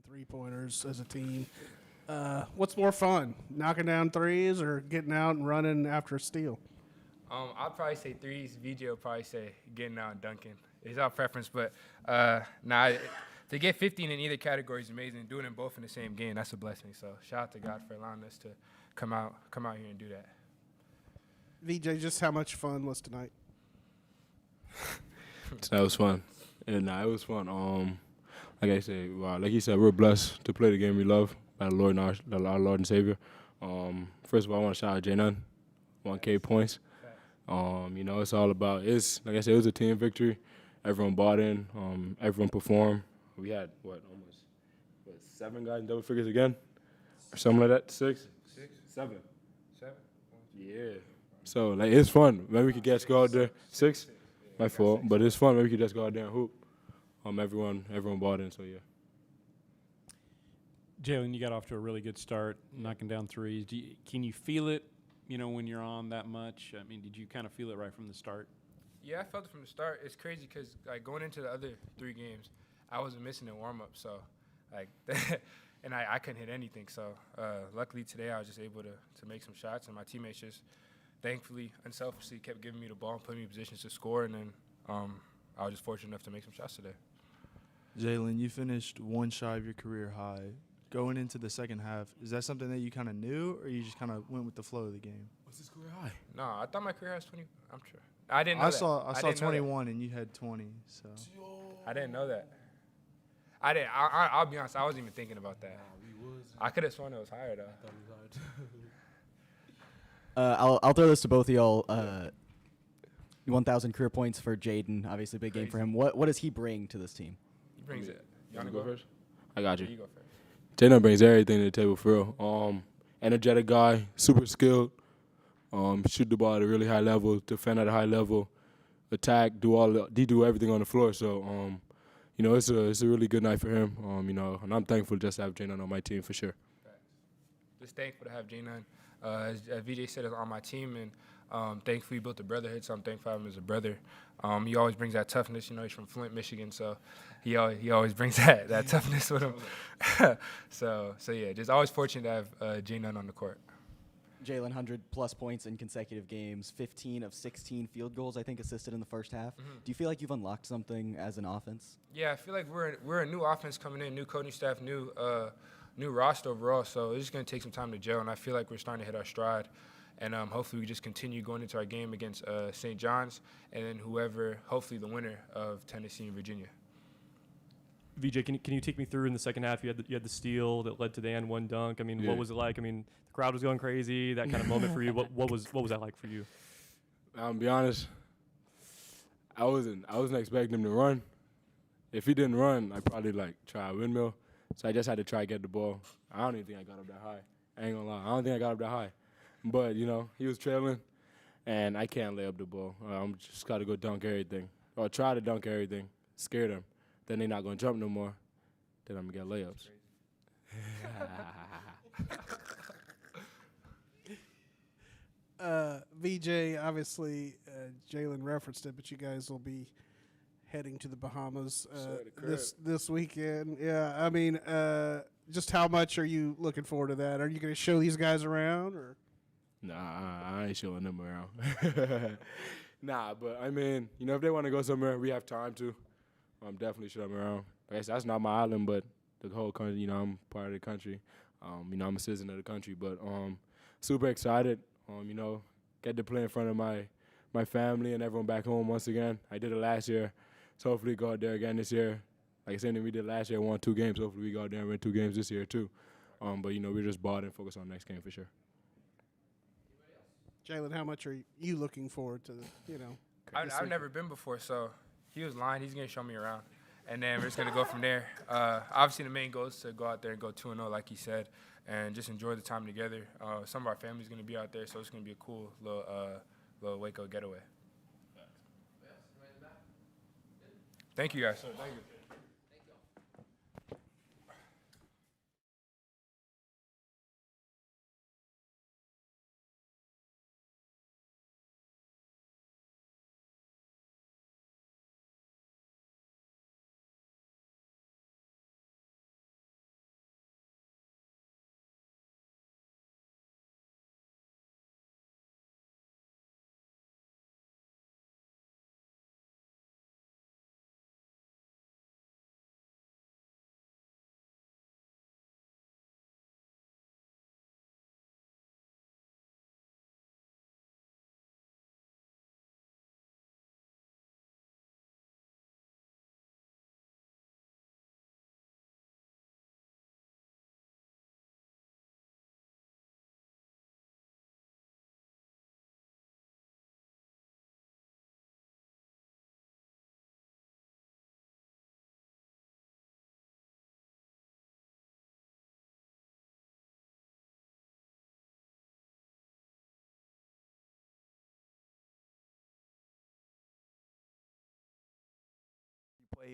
3-pointers as a team. What's more fun, knocking down threes or getting out and running after a steal? I'll probably say threes. VJ will probably say getting out and dunking. It's our preference, but to get 15 in either category is amazing. Doing them both in the same game, that's a blessing. So shout out to God for allowing us to come out here and do that. VJ, just how much fun was tonight? That was fun. And it was fun. Like I said, like you said, we're blessed to play the game we love by the Lord and our Lord and Savior. First of all, I want to shout out J-Nun, 1K points. It's all about, like I said, it was a team victory. Everyone bought in. Everyone performed. We had, almost 7 guys in double figures again? Or something like that? 6? 7. 7? Yeah. So, it's fun. Maybe we could just go out there. 6? My fault. But it's fun. Maybe we could just go out there and hoop. Everyone bought in, so yeah. Jalen, you got off to a really good start, knocking down threes. Can you feel it, when you're on that much? I mean, did you kind of feel it right from the start? Yeah, I felt it from the start. It's crazy because, going into the other 3 games, I wasn't missing a warm-up, so, and I couldn't hit anything. So, luckily today I was just able to make some shots, and my teammates just thankfully, unselfishly kept giving me the ball and putting me in positions to score, and then I was just fortunate enough to make some shots today. Jalen, you finished 1 shy of your career high. Going into the second half, is that something that you kind of knew, or you just kind of went with the flow of the game? What's his career high? No, I thought my career has 20. I'm sure. I didn't know I that. saw 21 and you had 20. So I didn't know that. I didn't. I'll be honest. I wasn't even thinking about that. I could have sworn it was higher though. I thought it was higher. I'll throw this to both of y'all. 1,000 career points for Jaden. Obviously, big game for him. What does he bring to this team? He brings it. You want to go first? I got you. You go first. Jalen brings everything to the table for real. Energetic guy, super skilled. Shoot the ball at a really high level, defend at a high level, attack, do everything on the floor. So, it's a really good night for him. And I'm thankful just to have J9 on my team for sure. Just thankful to have J9. As VJ said, is on my team, and thankfully we built a brotherhood, so I'm thankful for him as a brother. He always brings that toughness. He's from Flint, Michigan, so he always brings that toughness with him. so yeah, just always fortunate to have J9 on the court. Jalen, 100-plus points in consecutive games, 15 of 16 field goals, I think, assisted in the first half. Mm-hmm. Do you feel like you've unlocked something as an offense? Yeah, I feel like we're a new offense coming in, new coaching staff, new roster overall, so it's just going to take some time to gel, and I feel like we're starting to hit our stride. And hopefully we just continue going into our game against St. John's, and then hopefully the winner of Tennessee and Virginia. VJ, can you take me through in the second half? You had the steal that led to the and one dunk. I mean, What was it like? I mean, the crowd was going crazy. That kind of moment for you. What was that like for you? I'll be honest. I wasn't expecting him to run. If he didn't run, I'd probably try a windmill. So I just had to try to get the ball. I don't even think I got up that high. I ain't gonna lie. I don't think I got up that high. But, he was trailing, and I can't lay up the ball. I'm just got to go dunk everything, or try to dunk everything, scare them. Then they're not going to jump no more. Then I'm going to get layups. VJ, obviously, Jalen referenced it, but you guys will be heading to the Bahamas this weekend. Yeah, I mean, just how much are you looking forward to that? Are you going to show these guys around, or? Nah, I ain't showing them around. Nah, but I mean, if they want to go somewhere, we have time to. I'm definitely show them around. I guess that's not my island, but the whole country. I'm part of the country. I'm a citizen of the country, but super excited. Get to play in front of my family and everyone back home once again. I did it last year, so hopefully go out there again this year. Like I said, we did last year, won 2 games. Hopefully we go out there and win 2 games this year too. But we're just bought and focused on the next game for sure. Jalen, how much are you looking forward to? I've never been before, so he was lying. He's gonna show me around, and then we're just gonna go from there. Obviously, the main goal is to go out there and go 2-0, like he said, and just enjoy the time together. Some of our family's gonna be out there, so it's gonna be a cool little Waco getaway. Thank you guys. Thank you.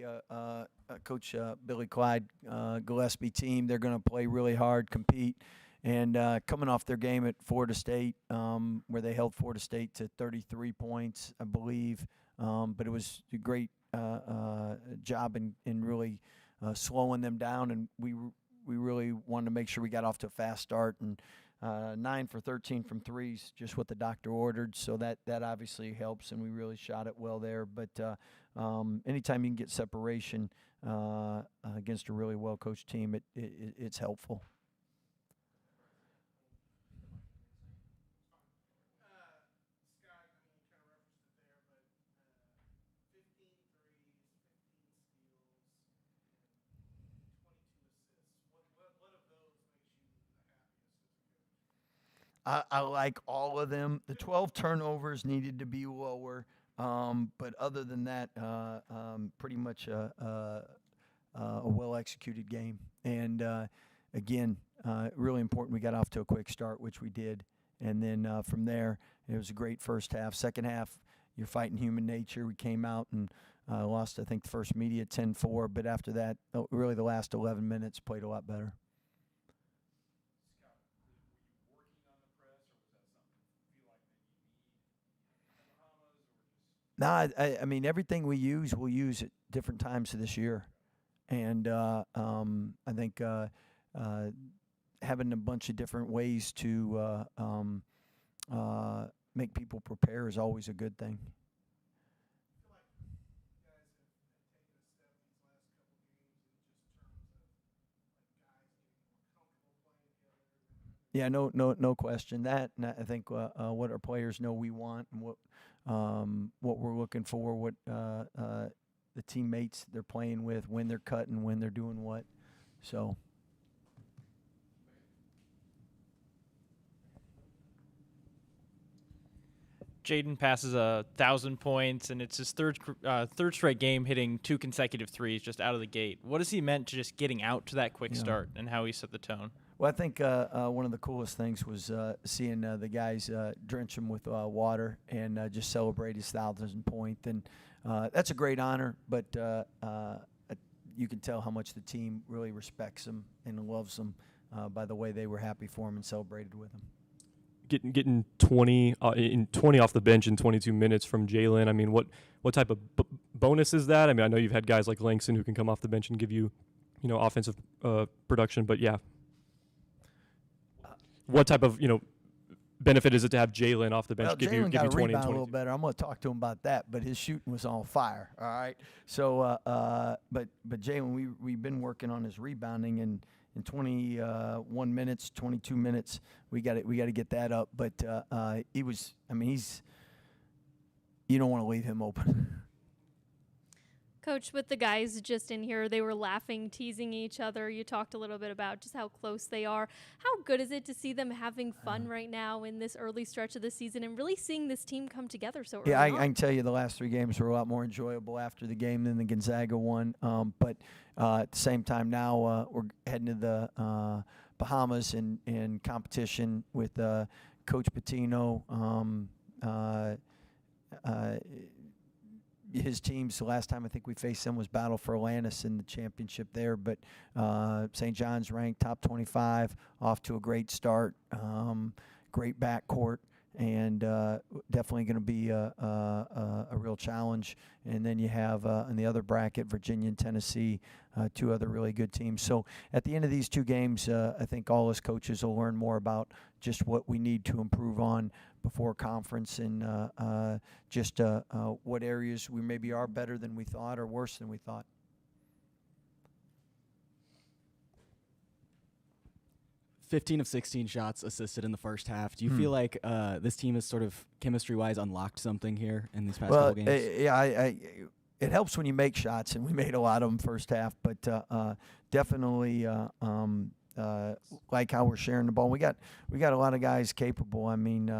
play Coach Billy Clyde Gillespie team. They're going to play really hard, compete, and coming off their game at Florida State, where they held Florida State to 33 points, I believe. But it was a great job in really slowing them down, and we really wanted to make sure we got off to a fast start. And 9 for 13 from threes, just what the doctor ordered. So that obviously helps, and we really shot it well there. But anytime you can get separation against a really well-coached team, it's helpful. I like all of them. The 12 turnovers needed to be lower, but other than that, pretty much a well-executed game. And, again, really important we got off to a quick start, which we did. And then from there, it was a great first half. Second half, you're fighting human nature. We came out and lost, I think, the first media 10-4. But after that, really the last 11 minutes played a lot better. No, I mean, everything we use, we'll use at different times of this year. And I think having a bunch of different ways to make people prepare is always a good thing. Yeah, no question. That, and I think what our players know we want, and what we're looking for, what the teammates they're playing with, when they're cutting, when they're doing what. So. Jaden passes 1,000 points, and it's his third straight game hitting 2 consecutive threes just out of the gate. What has he meant to just getting out to that quick start, and how he set the tone? Well, I think one of the coolest things was seeing the guys drench him with water and just celebrate his 1,000th point. And that's a great honor, but you can tell how much the team really respects him and loves him by the way they were happy for him and celebrated with him. Getting 20 off the bench in 22 minutes from Jalen. I mean, what type of bonus is that? I mean, I know you've had guys like Langston who can come off the bench and give you, offensive production, but yeah. What type of, benefit is it to have Jalen off the bench give you 20 and 20? A little better. I'm going to talk to him about that, but his shooting was on fire. All right. So, but Jalen, we've been working on his rebounding, and in 21 minutes, 22 minutes, we got to get that up. But you don't want to leave him open. Coach, with the guys just in here, they were laughing, teasing each other. You talked a little bit about just how close they are. How good is it to see them having fun right now in this early stretch of the season and really seeing this team come together so early on? I can tell you the last 3 games were a lot more enjoyable after the game than the Gonzaga one. But at the same time now, we're heading to the Bahamas in competition with Coach Patino. His teams, the last time I think we faced them was Battle for Atlantis in the championship there. But St. John's ranked top 25, off to a great start, great backcourt, and definitely going to be a real challenge. And then you have in the other bracket, Virginia and Tennessee, 2 other really good teams. So at the end of these 2 games, I think all us coaches will learn more about just what we need to improve on before conference, and just what areas we maybe are better than we thought or worse than we thought. $15 of 16 shots assisted in the first half. Do you feel like this team has sort of chemistry-wise unlocked something here in these past couple games? It helps when you make shots, and we made a lot of them first half, but definitely like how we're sharing the ball. We got a lot of guys capable. I mean,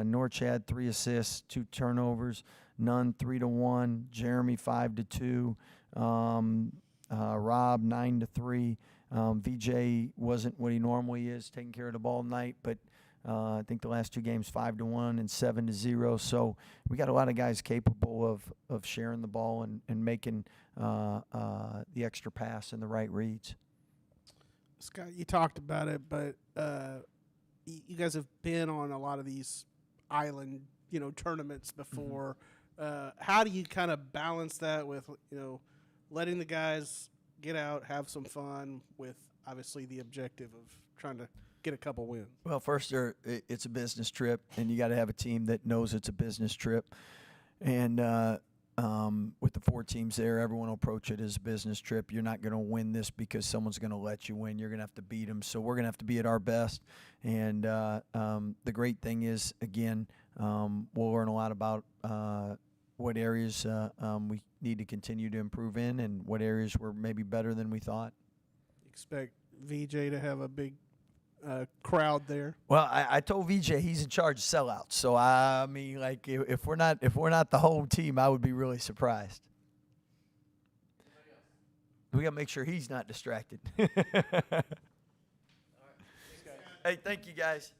Norch had 3 assists, 2 turnovers, Nunn 3-1, Jeremy 5-2, Rob 9-3. VJ wasn't what he normally is, taking care of the ball tonight, but I think the last 2 games 5-1 and 7-0. So we got a lot of guys capable of sharing the ball and making the extra pass and the right reads. Scott, you talked about it, but you guys have been on a lot of these island, tournaments before. How do you kind of balance that with, letting the guys get out, have some fun, with obviously the objective of trying to get a couple wins? Well, first, it's a business trip, and you got to have a team that knows it's a business trip. And with the 4 teams there, everyone will approach it as a business trip. You're not going to win this because someone's going to let you win. You're going to have to beat them. So we're going to have to be at our best. And the great thing is, again, we'll learn a lot about what areas we need to continue to improve in and what areas were maybe better than we thought. Expect VJ to have a big crowd there. Well, I told VJ he's in charge of sellouts. So I mean, like, if we're not the home team, I would be really surprised. We got to make sure he's not distracted. Hey, thank you guys.